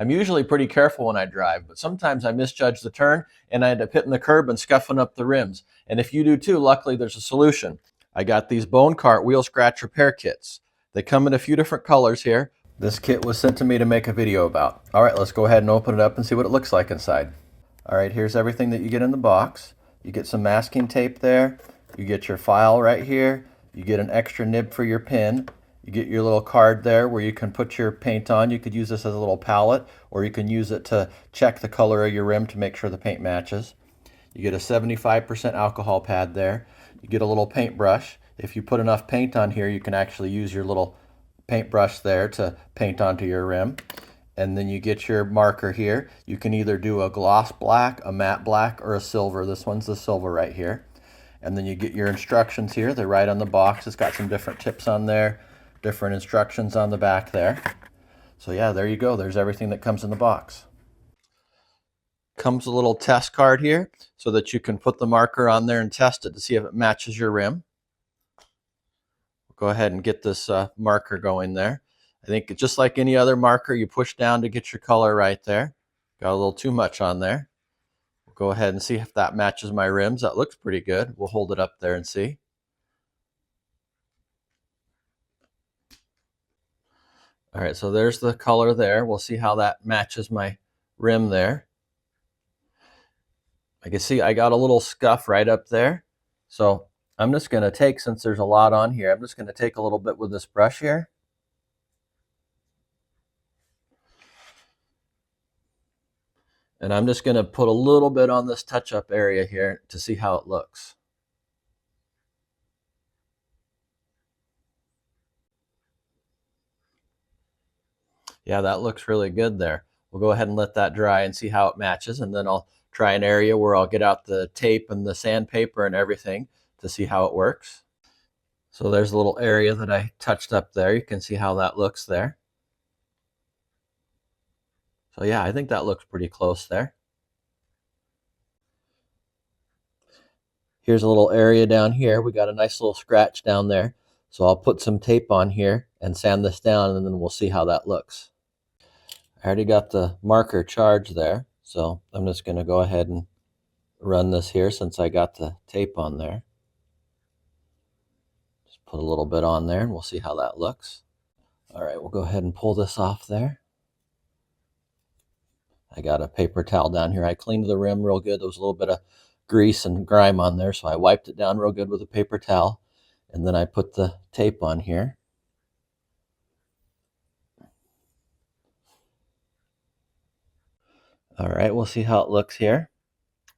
I'm usually pretty careful when I drive, but sometimes I misjudge the turn and I end up hitting the curb and scuffing up the rims. And if you do too, luckily there's a solution. I got these Boncart wheel scratch repair kits. They come in a few different colors here. This kit was sent to me to make a video about. All right, let's go ahead and open it up and see what it looks like inside. All right, here's everything that you get in the box. You get some masking tape there. You get your file right here. You get an extra nib for your pin. You get your little card there where you can put your paint on. You could use this as a little palette, or you can use it to check the color of your rim to make sure the paint matches. You get a 75% alcohol pad there. You get a little paintbrush. If you put enough paint on here, you can actually use your little paintbrush there to paint onto your rim. And then you get your marker here. You can either do a gloss black, a matte black, or a silver. This one's the silver right here. And then you get your instructions here. They're right on the box. It's got some different tips on there, different instructions on the back there. So yeah, there you go. There's everything that comes in the box. Comes a little test card here so that you can put the marker on there and test it to see if it matches your rim. Go ahead and get this marker going there. I think just like any other marker, you push down to get your color right there. Got a little too much on there. We'll go ahead and see if that matches my rims. That looks pretty good. We'll hold it up there and see. All right, so there's the color there. We'll see how that matches my rim there. I can see I got a little scuff right up there. So I'm just going to take, since there's a lot on here, I'm just going to take a little bit with this brush here. And I'm just going to put a little bit on this touch-up area here to see how it looks. Yeah, that looks really good there. We'll go ahead and let that dry and see how it matches, and then I'll try an area where I'll get out the tape and the sandpaper and everything to see how it works. So there's a little area that I touched up there. You can see how that looks there. So yeah, I think that looks pretty close there. Here's a little area down here. We got a nice little scratch down there. So I'll put some tape on here and sand this down, and then we'll see how that looks. I already got the marker charged there, so I'm just going to go ahead and run this here since I got the tape on there. Just put a little bit on there and we'll see how that looks. All right, we'll go ahead and pull this off there. I got a paper towel down here. I cleaned the rim real good. There was a little bit of grease and grime on there, so I wiped it down real good with a paper towel. And then I put the tape on here. All right, we'll see how it looks here.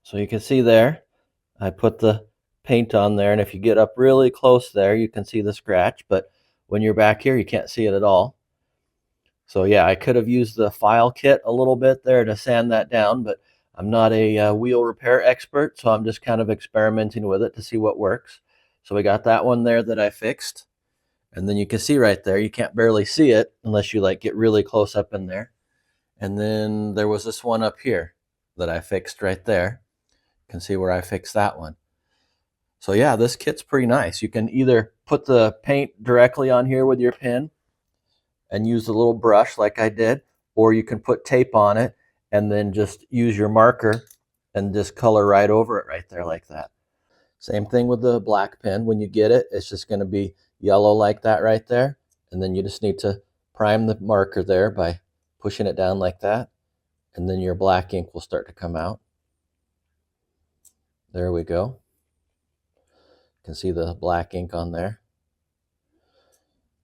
So you can see there, I put the paint on there, and if you get up really close there, you can see the scratch, but when you're back here, you can't see it at all. So yeah, I could have used the file kit a little bit there to sand that down, but I'm not a wheel repair expert, so I'm just kind of experimenting with it to see what works. So we got that one there that I fixed. And then you can see right there, you can't barely see it unless you like get really close up in there. And then there was this one up here that I fixed right there. You can see where I fixed that one. So yeah, this kit's pretty nice. You can either put the paint directly on here with your pen and use the little brush like I did, or you can put tape on it and then just use your marker and just color right over it right there like that. Same thing with the black pen. When you get it, it's just going to be yellow like that right there. And then you just need to prime the marker there by pushing it down like that. And then your black ink will start to come out. There we go. You can see the black ink on there.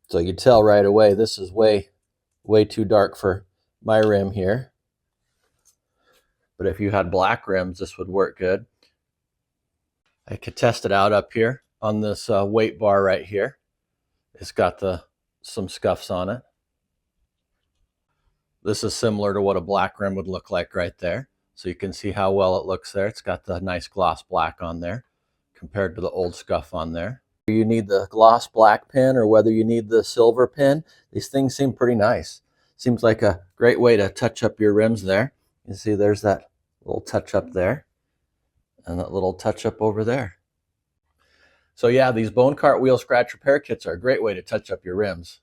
So you tell right away, this is way too dark for my rim here. But if you had black rims, this would work good. I could test it out up here on this weight bar right here. It's got some scuffs on it. This is similar to what a black rim would look like right there. So you can see how well it looks there. It's got the nice gloss black on there compared to the old scuff on there. Whether you need the gloss black pen or whether you need the silver pen, these things seem pretty nice. Seems like a great way to touch up your rims there. You see there's that little touch up there and that little touch up over there. So yeah, these Boncart wheel scratch repair kits are a great way to touch up your rims.